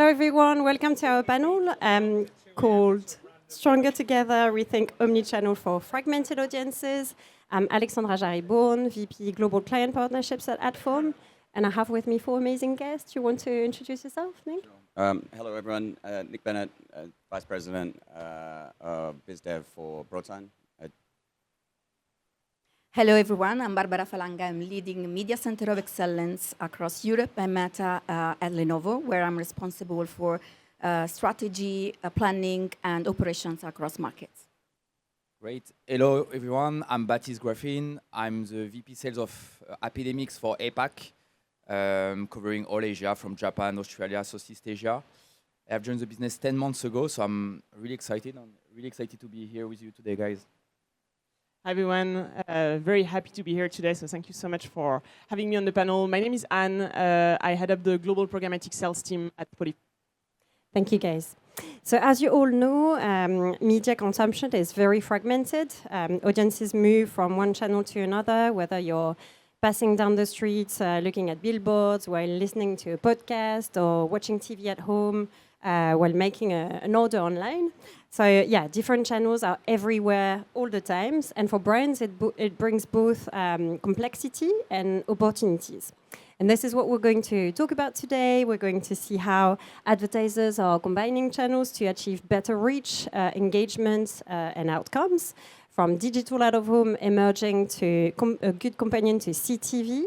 Hello, everyone. Welcome to our panel called Stronger Together, Rethink Omnichannel for Fragmented Audiences. I'm Alexandra Jarry-Bourne, VP Global Client Partnerships at Adform, and I have with me four amazing guests. You want to introduce yourself, Nick? Hello, everyone. Nick Bennett, Vice President of BizDev for Broadsign. Hello, everyone. I'm Barbara Falanga. I'm leading Media Center of Excellence across Europe and Meta at Lenovo, where I'm responsible for strategy, planning, and operations across markets. Great. Hello, everyone. I'm Baptiste Graffin. I'm the VP Sales of Epidemics for APAC, covering all Asia, from Japan, Australia, Southeast Asia. I have joined the business 10 months ago, so I'm really excited. I'm really excited to be here with you today, guys. Hi everyone, very happy to be here today, so thank you so much for having me on the panel. My name is Anne, I head up the global programmatic sales team at Poly. Thank you, guys. So as you all know, media consumption is very fragmented. Audiences move from one channel to another, whether you're passing down the streets, looking at billboards, while listening to a podcast, or watching TV at home, while making an order online. So yeah, different channels are everywhere all the times, and for brands, it brings both complexity and opportunities. And this is what we're going to talk about today. We're going to see how advertisers are combining channels to achieve better reach, engagement, and outcomes, from digital out-of-home emerging to a good companion to CTV,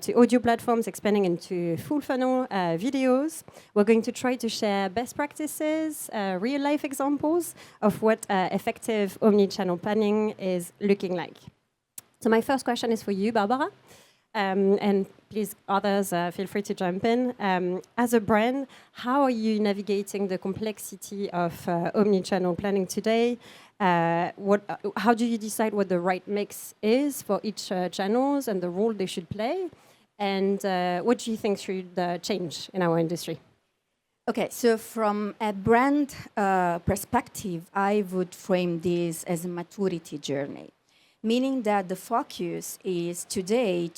to audio platforms expanding into full funnel videos. We're going to try to share best practices, real-life examples of what effective omni-channel planning is looking like. So my first question is for you, Barbara. And please, others, feel free to jump in. As a brand, how are you navigating the complexity of omni-channel planning today? How do you decide what the right mix is for each channels and the role they should play? And what do you think should change in our industry? Okay, so from a brand perspective, I would frame this as a maturity journey, meaning that the focus is today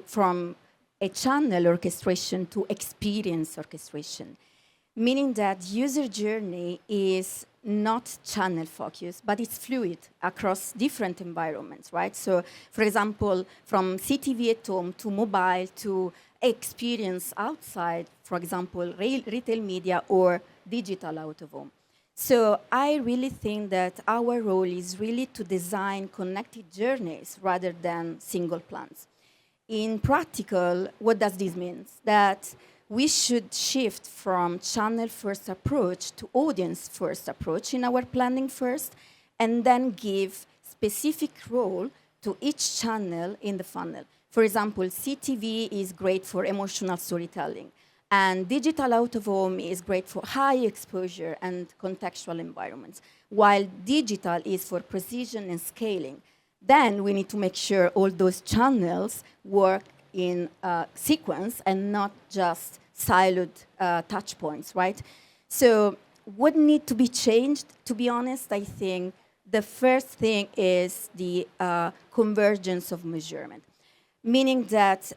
from a channel orchestration to experience orchestration, meaning that user journey is not channel focused, but it's fluid across different environments, right? So, for example, from CTV at home to mobile to experience outside, for example, retail media or digital out of home. So I really think that our role is really to design connected journeys rather than single plans. In practical, what does this mean? That we should shift from channel-first approach to audience-first approach in our planning first, and then give specific role to each channel in the funnel. For example, CTV is great for emotional storytelling, and digital out-of-home is great for high exposure and contextual environments, while digital is for precision and scaling. Then we need to make sure all those channels work in sequence and not just siloed touch points, right? So what needs to be changed, to be honest, I think the first thing is the convergence of measurement, meaning that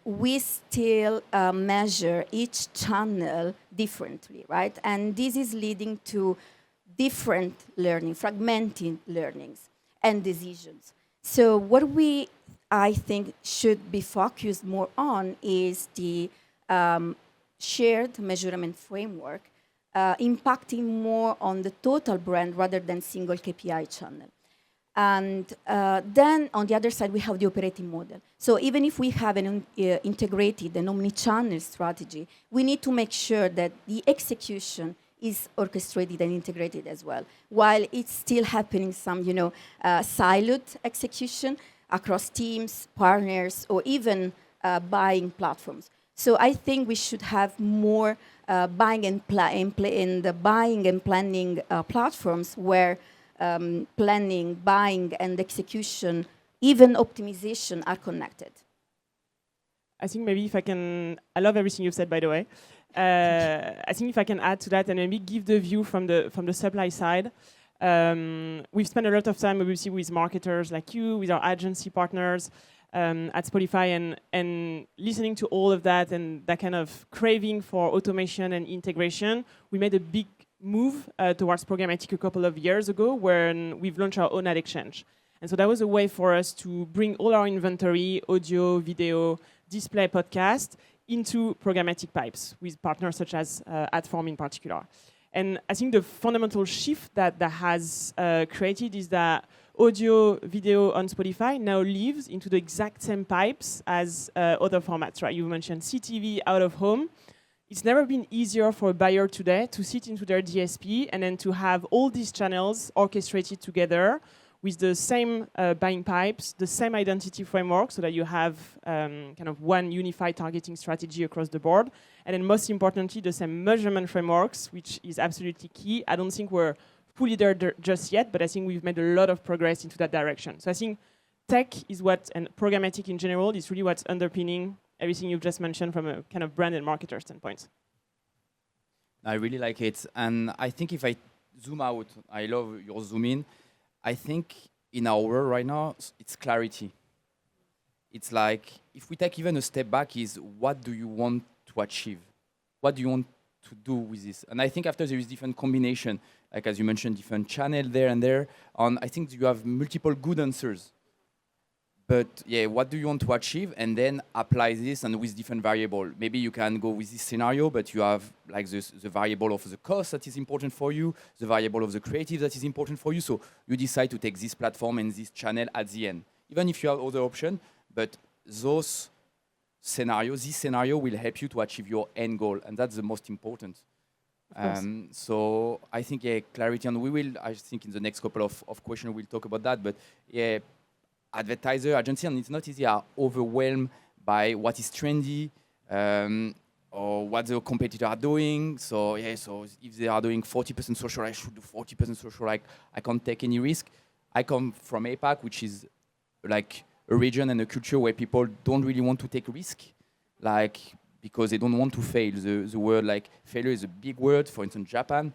we still measure each channel differently, right? And this is leading to different learning, fragmented learnings and decisions. So what I think should be focused more on is the shared measurement framework, impacting more on the total brand rather than single KPI channel. And then on the other side, we have the operating model. So even if we have an integrated and omni-channel strategy, we need to make sure that the execution is orchestrated and integrated as well, while it's still happening some, siloed execution across teams, partners, or even buying platforms. So I think we should have more buying and planning platforms where planning, buying, and execution, even optimization, are connected. I think maybe if I can, I love everything you've said, by the way. I think if I can add to that and maybe give the view from the supply side. We've spent a lot of time, obviously, with marketers like you, with our agency partners, at Spotify, and listening to all of that and that kind of craving for automation and integration, we made a big move towards programmatic a couple of years ago when we've launched our own ad exchange. And so that was a way for us to bring all our inventory, audio, video, display, podcast, into programmatic pipes with partners such as Adform in particular. And I think the fundamental shift that has created is that audio, video on Spotify now lives into the exact same pipes as other formats, right? You mentioned CTV, out of home. It's never been easier for a buyer today to sit into their DSP and then to have all these channels orchestrated together with the same buying pipes, the same identity framework, so that you have kind of one unified targeting strategy across the board. And then most importantly, the same measurement frameworks, which is absolutely key. I don't think we're fully there just yet, but I think we've made a lot of progress into that direction. So I think tech is what, and programmatic in general, is really what's underpinning everything you've just mentioned from a kind of brand and marketer standpoint. I really like it. And I think if I zoom out, I love your zoom in. I think in our world right now, it's clarity. It's like, if we take even a step back, is what do you want to achieve? What do you want to do with this? And I think after there is different combination, like as you mentioned, different channel there and there, and I think you have multiple good answers. But yeah, what do you want to achieve? And then apply this and with different variable. Maybe you can go with this scenario, but you have like the variable of the cost that is important for you, the variable of the creative that is important for you. So you decide to take this platform and this channel at the end. Even if you have other options, but this scenario will help you to achieve your end goal. And that's the most important. So I think, yeah, clarity, and I think in the next couple of questions, we'll talk about that. But yeah, advertiser, agency, and it's not easy, are overwhelmed by what is trendy or what the competitor are doing. So yeah, so if they are doing 40% social, I should do 40% social. Like I can't take any risk. I come from APAC, which is like a region and a culture where people don't really want to take risk, like because they don't want to fail. The word like failure is a big word. For instance, Japan.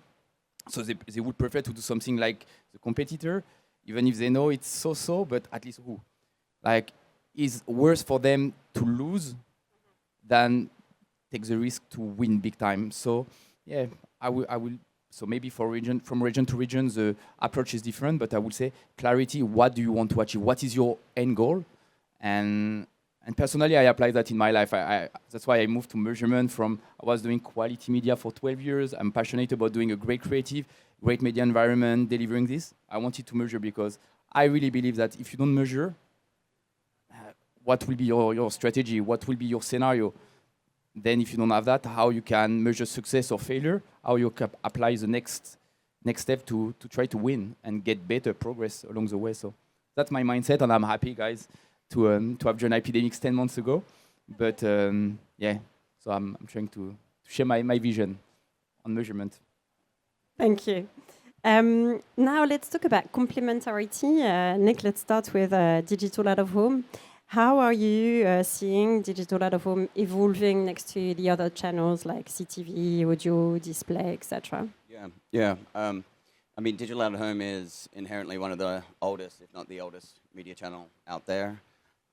So they would prefer to do something like the competitor, even if they know it's so-so, but at least who? Like, it's worse for them to lose than take the risk to win big time. So, yeah, I will. So maybe from region to region, the approach is different, but I would say clarity, what do you want to achieve? What is your end goal? And personally, I apply that in my life. That's why I moved to measurement I was doing quality media for 12 years. I'm passionate about doing a great creative, great media environment, delivering this. I wanted to measure because I really believe that if you don't measure, what will be your strategy? What will be your scenario? Then if you don't have that, how you can measure success or failure, how you can apply the next step to try to win and get better progress along the way. So that's my mindset, and I'm happy, guys, to have joined Epidemics 10 months ago. But yeah, so I'm trying to share my vision on measurement. Thank you. Now let's talk about complementarity. Nick, let's start with digital out of home. How are you seeing digital out of home evolving next to the other channels like CTV, audio, display, etc.? Yeah. I mean, digital out of home is inherently one of the oldest, if not the oldest, media channel out there.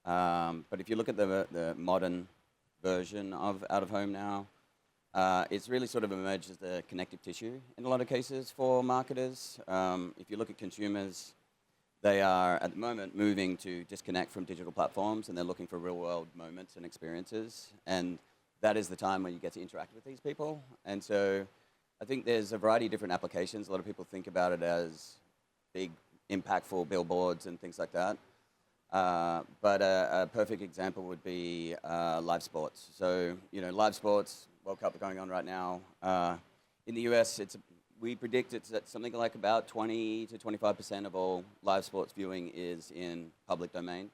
But if you look at the modern version of out of home now, it's really sort of emerged as the connective tissue in a lot of cases for marketers. If you look at consumers, they are at the moment moving to disconnect from digital platforms, and they're looking for real world moments and experiences. And that is the time when you get to interact with these people. And so I think there's a variety of different applications. A lot of people think about it as big, impactful billboards and things like that. But a perfect example would be live sports. So, live sports, World Cup going on right now. In the US, we predict it's at something like about 20 to 25% of all live sports viewing is in public domain.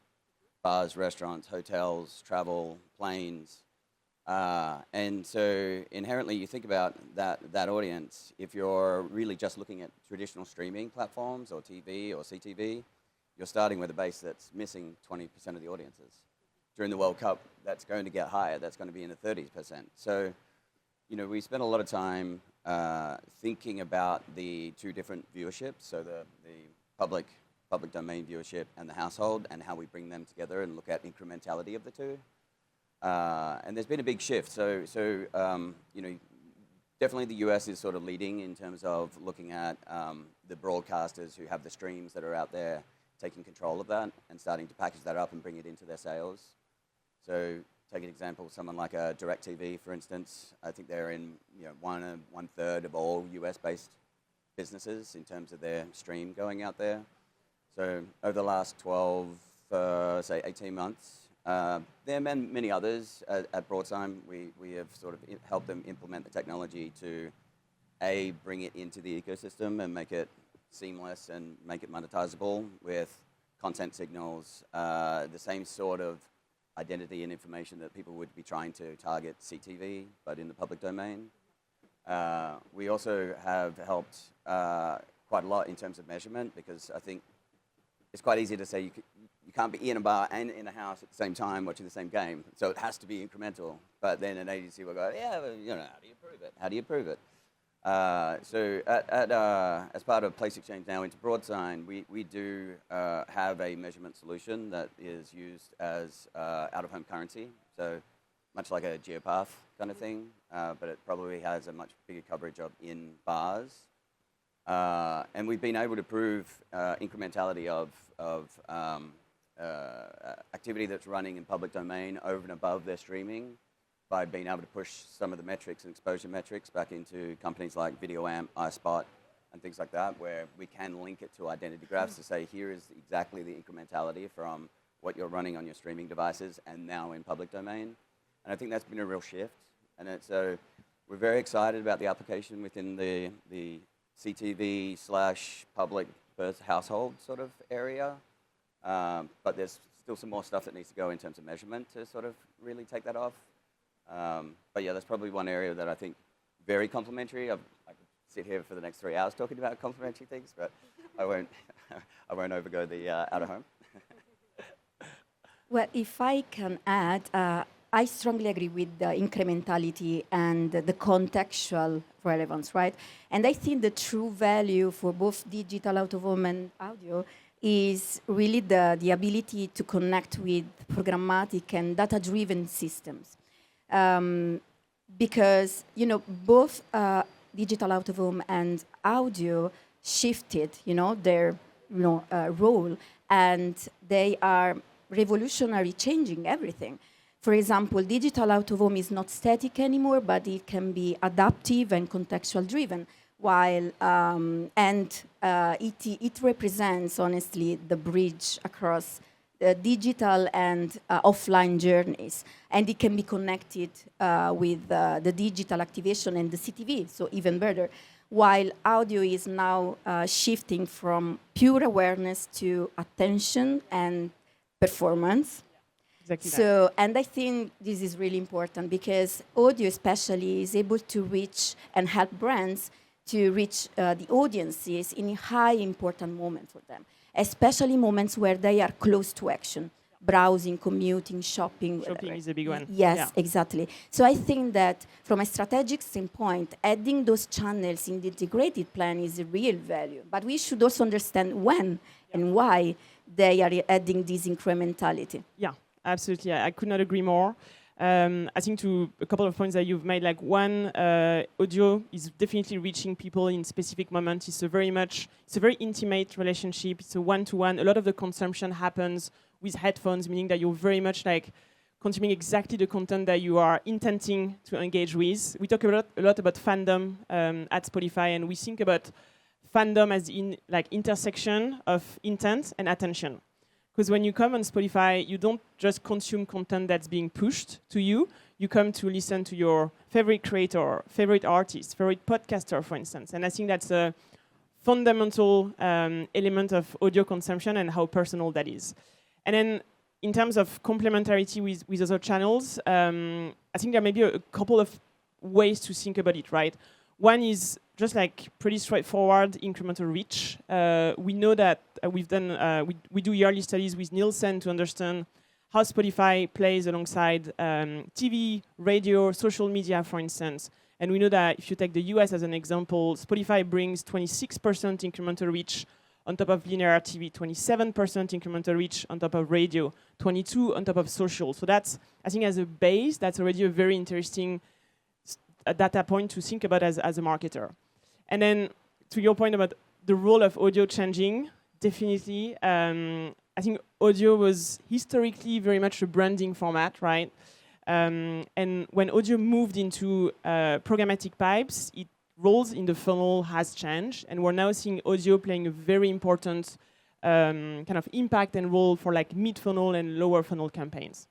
Bars, restaurants, hotels, travel, planes. And so inherently you think about that audience, if you're really just looking at traditional streaming platforms or TV or CTV, you're starting with a base that's missing 20% of the audiences. During the World Cup, that's going to get higher. That's going to be in the 30%. So, we spent a lot of time thinking about the two different viewerships, so the public public domain viewership and the household, and how we bring them together and look at incrementality of the two. And there's been a big shift. So you know, definitely the US is sort of leading in terms of looking at the broadcasters who have the streams that are out there, taking control of that and starting to package that up and bring it into their sales. So take an example, someone like a DirecTV, for instance. I think they're in, you know, one third of all US-based businesses in terms of their stream going out there. So over the last 12, say 18 months, there are many others at Broadside. We have sort of helped them implement the technology to, A, bring it into the ecosystem and make it seamless and make it monetizable with content signals, the same sort of identity and information that people would be trying to target CTV, but in the public domain. We also have helped quite a lot in terms of measurement, because I think it's quite easy to say you can't be in a bar and in a house at the same time watching the same game, so it has to be incremental. But then an agency will go, yeah, well, you know, how do you prove it? How do you prove it? So as part of Place Exchange now into Broadside, we do have a measurement solution that is used as out-of-home currency, so much like a Geopath kind of thing, but it probably has a much bigger coverage of in bars. And we've been able to prove incrementality of activity that's running in public domain over and above their streaming by being able to push some of the metrics and exposure metrics back into companies like VideoAmp, iSpot, and things like that, where we can link it to identity graphs to say, here is exactly the incrementality from what you're running on your streaming devices and now in public domain. And I think that's been a real shift. And so we're very excited about the application within the CTV/public versus household sort of area. But there's still some more stuff that needs to go in terms of measurement to sort of really take that off. But yeah, that's probably one area that I think very complementary. I could sit here for the next 3 hours talking about complementary things, but I won't. I won't overgo the out of home. Well, if I can add, I strongly agree with the incrementality and the contextual relevance, right? And I think the true value for both digital out-of-home and audio is really the ability to connect with programmatic and data-driven systems. Because, you know, both digital out-of-home and audio shifted, you know, their role, and they are revolutionary, changing everything. For example, digital out-of-home is not static anymore, but it can be adaptive and contextual driven. While it represents honestly the bridge across digital and offline journeys, and it can be connected with the digital activation and the CTV, so even better. While audio is now shifting from pure awareness to attention and performance. Exactly. So, and I think this is really important because audio especially is able to reach and help brands to reach the audiences in a high important moment for them, especially moments where they are close to action, browsing, commuting, shopping. Shopping is a big one. Yes, yeah. Exactly. So I think that from a strategic standpoint, adding those channels in the integrated plan is a real value. But we should also understand when and why they are adding this incrementality. Yeah, absolutely. I could not agree more. I think to a couple of points that you've made, like one, audio is definitely reaching people in specific moments. It's a very intimate relationship. It's a one-to-one. A lot of the consumption happens with headphones, meaning that you're very much like consuming exactly the content that you are intending to engage with. We talk a lot about fandom at Spotify, and we think about fandom as in like intersection of intent and attention. Because when you come on Spotify, you don't just consume content that's being pushed to you. You come to listen to your favorite creator, favorite artist, favorite podcaster, for instance. And I think that's a fundamental element of audio consumption and how personal that is. And then in terms of complementarity with other channels, I think there may be a couple of ways to think about it, right? One is just like pretty straightforward incremental reach. We know that we've done, we do yearly studies with Nielsen to understand how Spotify plays alongside TV, radio, social media, for instance. And we know that if you take the US as an example, Spotify brings 26% incremental reach on top of linear TV, 27% incremental reach on top of radio, 22 on top of social. So that's, I think, as a base, that's already a very interesting data point to think about as a marketer. And then to your point about the role of audio changing, definitely, I think audio was historically very much a branding format, right? And when audio moved into programmatic pipes, it roles in the funnel has changed, and we're now seeing audio playing a very important kind of impact and role for like mid-funnel and lower funnel campaigns.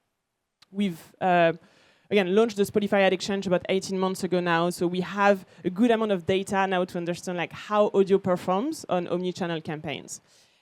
We've again launched the Spotify Ad Exchange about 18 months ago now, so we have a good amount of data now to understand like how audio performs on omni-channel campaigns.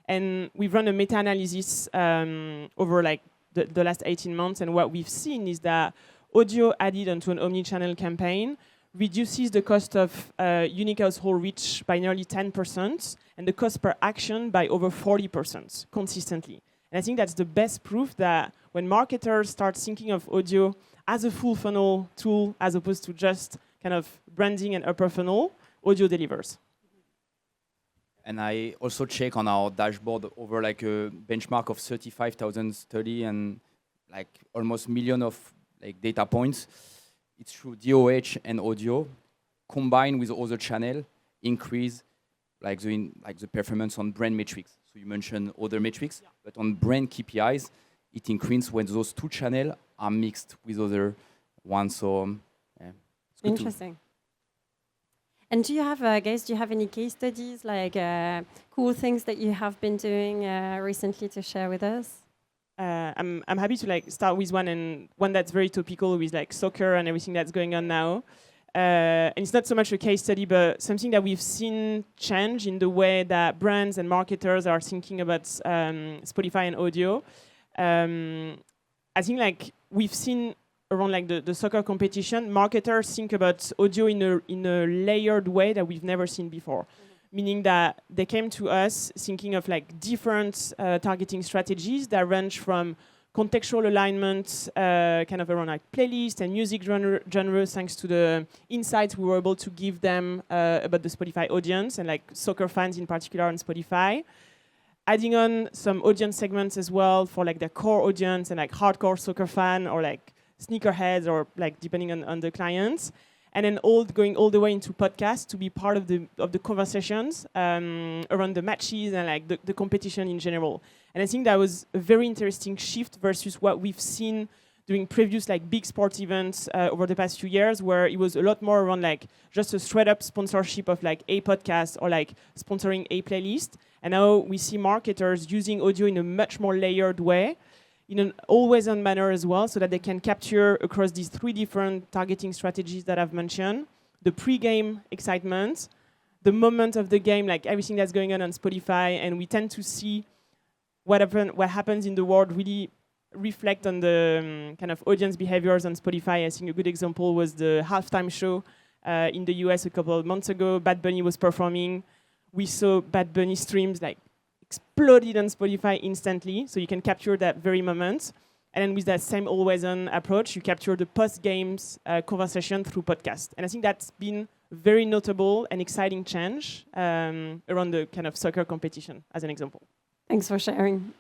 And we've run a meta-analysis over like the last 18 months, and what we've seen is that audio added onto an omni-channel campaign reduces the cost of unique household reach by nearly 10% and the cost per action by over 40% consistently. And I think that's the best proof that when marketers start thinking of audio as a full funnel tool as opposed to just kind of branding and upper funnel, audio delivers. And I also check on our dashboard over like a benchmark of 35,000 study and like almost million of like data points. It's through DOH and audio combined with other channel increase like the performance on brand metrics. So you mentioned other metrics, but on brand KPIs, it increases when those two channels are mixed with other ones. So yeah, interesting. And do you have, guys, do you have any case studies, like cool things that you have been doing recently to share with us? I'm happy to like start with one that's very topical with like soccer and everything that's going on now. And it's not so much a case study, but something that we've seen change in the way that brands and marketers are thinking about Spotify and audio. I think like we've seen around like the soccer competition, marketers think about audio in a layered way that we've never seen before. Meaning that they came to us thinking of like different targeting strategies that range from contextual alignment, kind of around like playlist and music genres, thanks to the insights we were able to give them about the Spotify audience and like soccer fans in particular on Spotify. Adding on some audience segments as well for like the core audience and like hardcore soccer fan or like sneakerheads or like depending on the clients. And then going all the way into podcasts to be part of the conversations around the matches and like the competition in general. And I think that was a very interesting shift versus what we've seen during previous like big sports events over the past few years, where it was a lot more around like just a straight up sponsorship of like a podcast or like sponsoring a playlist. And now we see marketers using audio in a much more layered way, in an always-on manner as well, so that they can capture across these three different targeting strategies that I've mentioned: the pre-game excitement, the moment of the game, like everything that's going on Spotify, and we tend to see what happens in the world really reflect on the kind of audience behaviors on Spotify. I think a good example was the halftime show in the US a couple of months ago. Bad Bunny was performing. We saw Bad Bunny streams like exploded on Spotify instantly, so you can capture that very moment. And then with that same always-on approach, you capture the post-games conversation through podcast. And I think that's been very notable and exciting change around the kind of soccer competition, as an example. Thanks for sharing.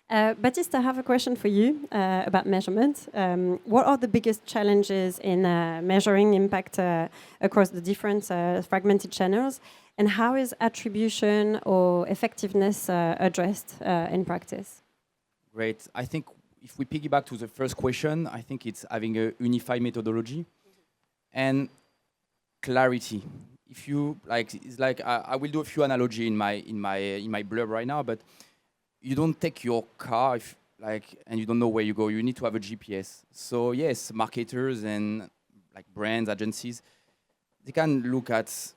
Baptiste, I have a question for you about measurement. What are the biggest challenges in measuring impact across the different fragmented channels? And how is attribution or effectiveness addressed in practice? Great. I think if we piggyback to the first question, I think it's having a unified methodology and clarity. If you like, it's like I will do a few analogy in my blurb right now, but you don't take your car and you don't know where you go. You need to have a GPS. So yes, marketers and like brands, agencies, they can look at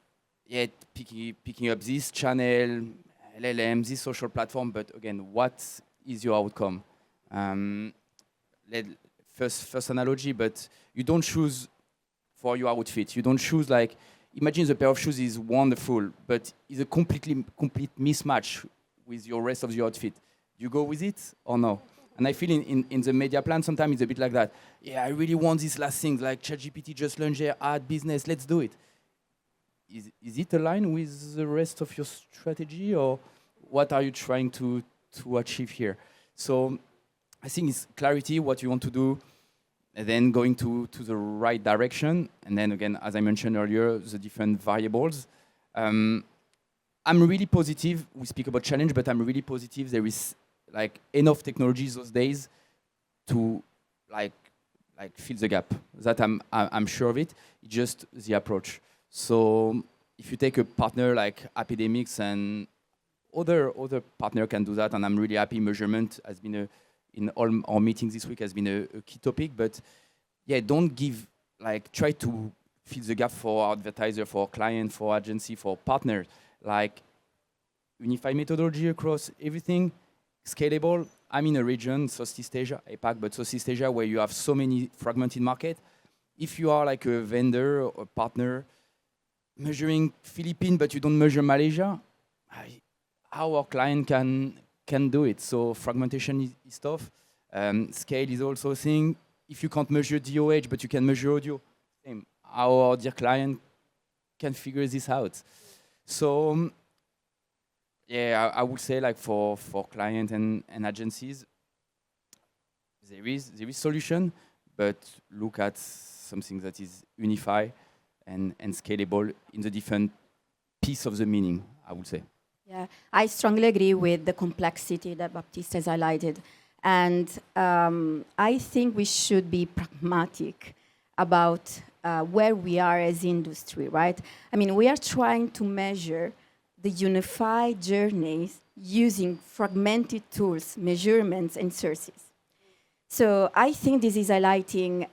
picking up this channel, LLM, this social platform. But again, what is your outcome? First analogy, but you don't choose for your outfit. You don't choose like, imagine the pair of shoes is wonderful, but it's a complete mismatch with your rest of the outfit. You go with it or no? And I feel in the media plan, sometimes it's a bit like that. Yeah, I really want this last thing, like ChatGPT just launched their ad business, let's do it. is it aligned with the rest of your strategy, or what are you trying to achieve here? So I think it's clarity, what you want to do, and then going to the right direction. And then again, as I mentioned earlier, the different variables. I'm really positive. We speak about challenge, but I'm really positive there is like enough technologies those days to like fill the gap. That I'm sure of it. It's just the approach. So if you take a partner like Epidemics, and other partner can do that, and I'm really happy. Measurement has been in all our meetings this week has been a key topic. But yeah, don't give try to fill the gap for advertiser, for client, for agency, for partners. Like unified methodology across everything, scalable. I'm in a region, Southeast Asia, APAC, but Southeast Asia, where you have so many fragmented market. If you are like a vendor or partner measuring Philippines, but you don't measure Malaysia, how our client can do it? So fragmentation is tough. Scale is also a thing. If you can't measure DOH, but you can measure audio, same. Our dear client can figure this out. So yeah, I would say like for client and agencies, there is solution, but look at something that is unified and scalable in the different piece of the meaning, I would say. Yeah, I strongly agree with the complexity that Baptiste has highlighted. And I think we should be pragmatic about where we are as industry, right? I mean, we are trying to measure the unified journeys using fragmented tools, measurements, and sources. So I think this is highlighting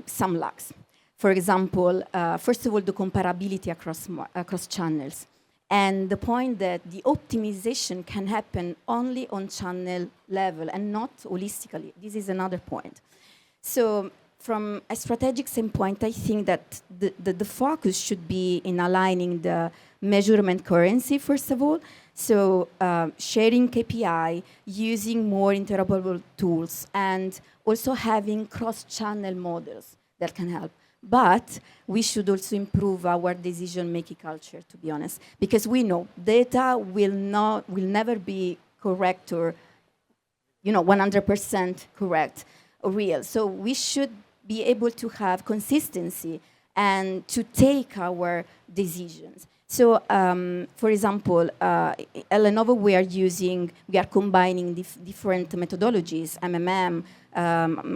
some lacks. For example, first of all, the comparability across channels. And the point that the optimization can happen only on channel level and not holistically. This is another point. So from a strategic standpoint, I think that the focus should be in aligning the measurement currency, first of all. So sharing KPI, using more interoperable tools, and also having cross-channel models that can help. But we should also improve our decision-making culture, to be honest, because we know data will never be correct or 100% correct or real. So we should be able to have consistency and to take our decisions. So, for example, at Lenovo, we are combining different methodologies, MMM,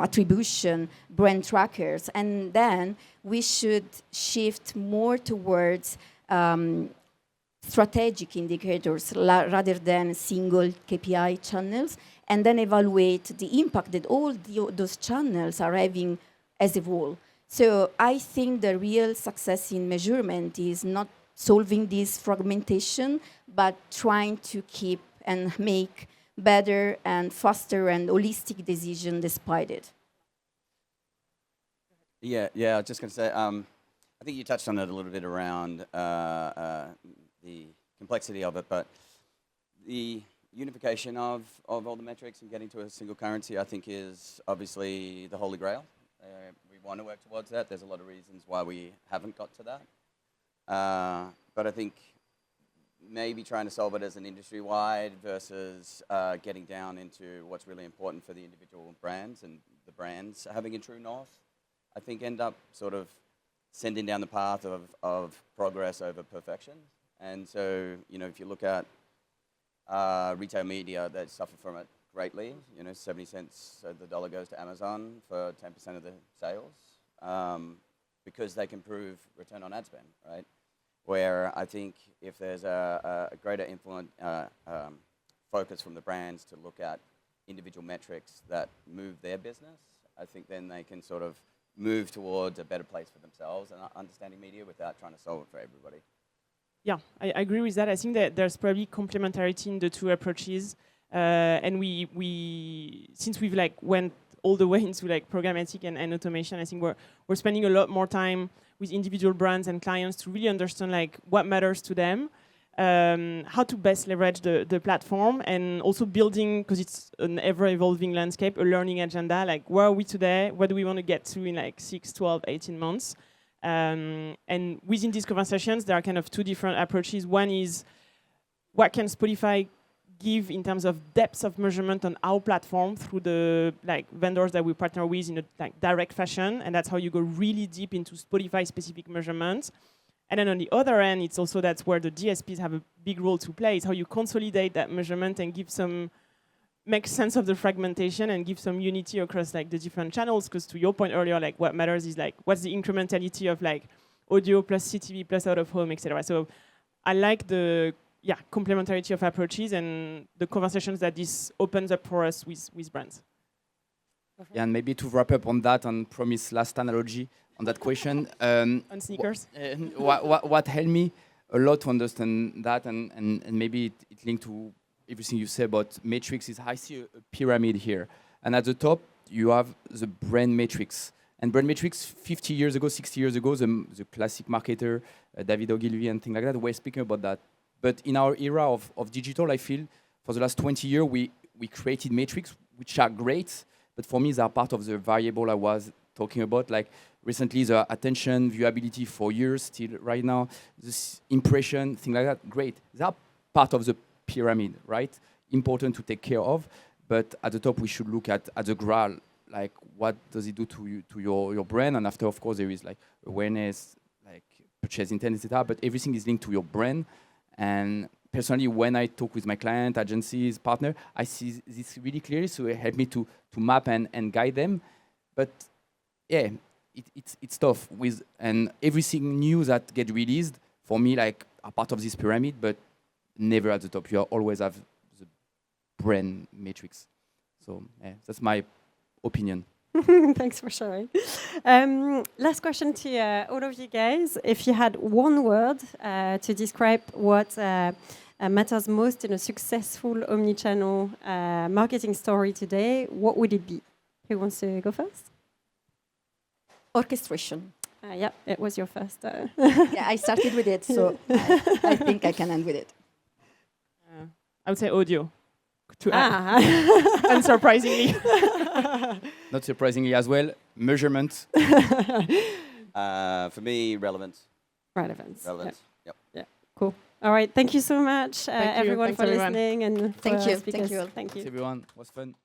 attribution, brand trackers, and then we should shift more towards strategic indicators rather than single KPI channels, and then evaluate the impact that all those channels are having as a whole. So I think the real success in measurement is not solving this fragmentation, but trying to keep and make better and faster and holistic decision despite it. Yeah, I was just going to say, I think you touched on it a little bit around the complexity of it, but the unification of all the metrics and getting to a single currency, I think, is obviously the holy grail. We want to work towards that. There's a lot of reasons why we haven't got to that. But I think maybe trying to solve it as an industry-wide versus getting down into what's really important for the individual brands and the brands having a true north, I think end up sort of sending down the path of progress over perfection. And so, if you look at retail media, that suffer from it greatly. 70 cents of the dollar goes to Amazon for 10% of the sales because they can prove return on ad spend, right? Where I think if there's a greater focus from the brands to look at individual metrics that move their business, I think then they can sort of move towards a better place for themselves and understanding media without trying to solve it for everybody. Yeah, I agree with that. I think that there's probably complementarity in the two approaches, and we since we've went all the way into programmatic and automation, I think we're spending a lot more time with individual brands and clients to really understand what matters to them, how to best leverage the platform, and also building, because it's an ever-evolving landscape, a learning agenda, where are we today, what do we want to get to in 6, 12, 18 months, And within these conversations, there are kind of two different approaches. One is what can Spotify give in terms of depth of measurement on our platform through the vendors that we partner with in a direct fashion, and that's how you go really deep into Spotify specific measurements. And then on the other end, it's also that's where the DSPs have a big role to play. It's how you consolidate that measurement and make sense of the fragmentation and give some unity across the different channels. Because to your point earlier, what matters is what's the incrementality of audio plus CTV plus out of home, etc. So I like the complementarity of approaches and the conversations that this opens up for us with brands. Yeah, and maybe to wrap up on that and promise last analogy on that question. On sneakers. What helped me a lot to understand that, and maybe it linked to everything you said about metrics, is I see a pyramid here. And at the top, you have the brand metrics. And brand metrics, 50 years ago, 60 years ago, the classic marketer, David Ogilvy and things like that, were speaking about that. But in our era of digital, I feel for the last 20 years, we created metrics, which are great. But for me, they are part of the variable I was talking about. Like recently, the attention, viewability for years, still right now, this impression, things like that, great. They are part of the pyramid, right? Important to take care of. But at the top, we should look at the Graal, like what does it do to your brand? And after, of course, there is awareness, purchase intent, etc. But everything is linked to your brand. And personally, when I talk with my client, agencies, partner, I see this really clearly, so it helped me to map and guide them. But yeah, it's tough and everything new that get released for me are part of this pyramid, but never at the top. You always have the brand matrix. So yeah, that's my opinion. Thanks for sharing. Last question to all of you guys. If you had one word to describe what matters most in a successful omnichannel marketing story today, what would it be? Who wants to go first? Orchestration. Yeah, it was your first. Yeah, I started with it, so I think I can end with it. I would say audio. Unsurprisingly. Not surprisingly as well, measurement. For me, relevance. Relevance. Relevance. Yep. Yeah. Cool. All right. Thank you so much, Thank you. everyone, Thanks for everyone. listening and Thank for you. speakers. Thank you all. Thank you. Thanks everyone. It was fun.